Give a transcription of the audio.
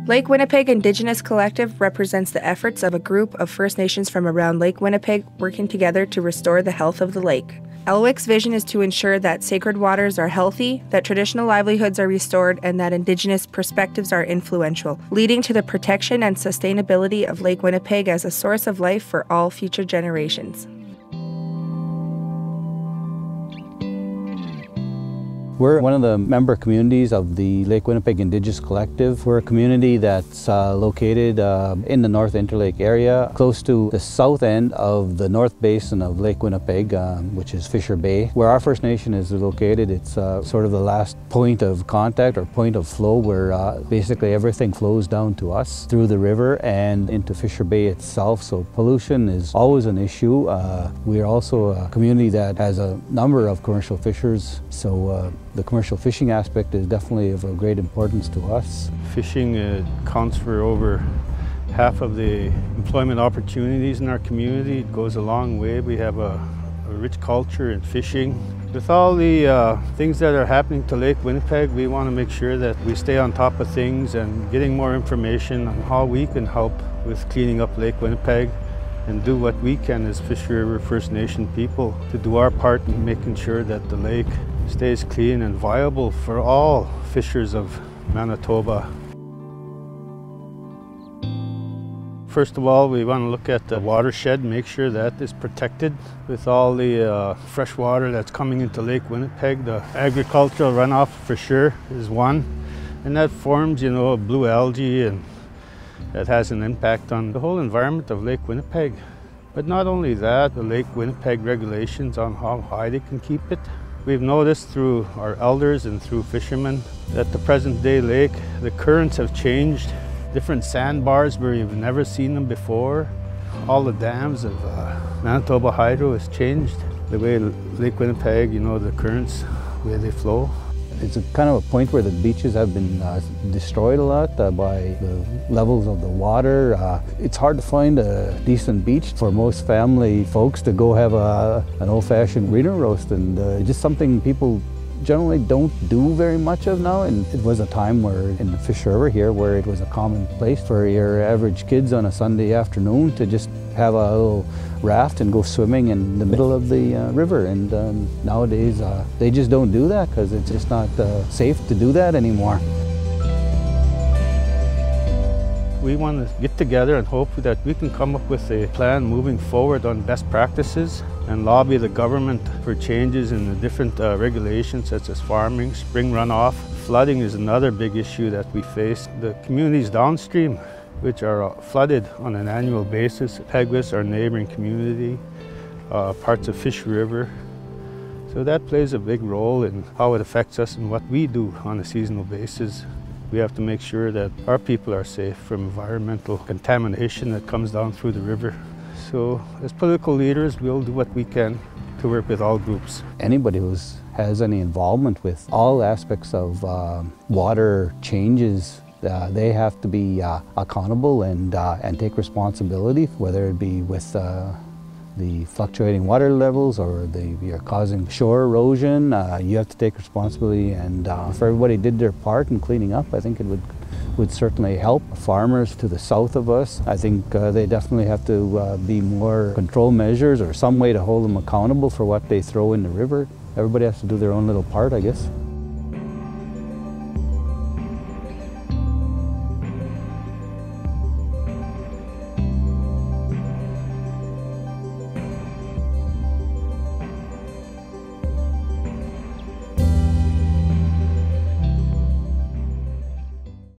Lake Winnipeg Indigenous Collective represents the efforts of a group of First Nations from around Lake Winnipeg working together to restore the health of the lake. LWIC's vision is to ensure that sacred waters are healthy, that traditional livelihoods are restored, and that Indigenous perspectives are influential, leading to the protection and sustainability of Lake Winnipeg as a source of life for all future generations. We're one of the member communities of the Lake Winnipeg Indigenous Collective. We're a community that's located in the North Interlake area, close to the south end of the North Basin of Lake Winnipeg, which is Fisher Bay. Where our First Nation is located, it's sort of the last point of contact or point of flow where basically everything flows down to us through the river and into Fisher Bay itself. So pollution is always an issue. We are also a community that has a number of commercial fishers, so the commercial fishing aspect is definitely of a great importance to us. Fishing accounts for over half of the employment opportunities in our community. It goes a long way. We have a rich culture in fishing. With all the things that are happening to Lake Winnipeg, we want to make sure that we stay on top of things and getting more information on how we can help with cleaning up Lake Winnipeg and do what we can as Fisher River First Nation people to do our part in making sure that the lake stays clean and viable for all fishers of Manitoba. First of all, we want to look at the watershed, make sure that is protected. With all the fresh water that's coming into Lake Winnipeg, the agricultural runoff for sure is one. And that forms, blue algae, and that has an impact on the whole environment of Lake Winnipeg. But not only that, the Lake Winnipeg regulations on how high they can keep it. We've noticed through our elders and through fishermen that the present day lake, the currents have changed. Different sandbars where you've never seen them before. All the dams of Manitoba Hydro has changed. The way Lake Winnipeg, the currents, the way they flow. It's a kind of a point where the beaches have been destroyed a lot by the levels of the water. It's hard to find a decent beach for most family folks to go have an old-fashioned reno roast, and just something people generally don't do very much of now. And it was a time where in the Fisher River here where it was a common place for your average kids on a Sunday afternoon to just have a little raft and go swimming in the middle of the river. And nowadays they just don't do that because it's just not safe to do that anymore. We want to get together and hope that we can come up with a plan moving forward on best practices and lobby the government for changes in the different regulations such as farming, spring runoff. Flooding is another big issue that we face. The communities downstream, which are flooded on an annual basis, Peguis, our neighboring community, parts of Fish River. So that plays a big role in how it affects us and what we do on a seasonal basis. We have to make sure that our people are safe from environmental contamination that comes down through the river. So as political leaders, we'll do what we can to work with all groups. Anybody who has any involvement with all aspects of water changes, they have to be accountable and take responsibility, whether it be with the fluctuating water levels or you're causing shore erosion. You have to take responsibility, and if everybody did their part in cleaning up, I think it would certainly help. Farmers to the south of us, I think they definitely have to be more control measures or some way to hold them accountable for what they throw in the river. Everybody has to do their own little part, I guess.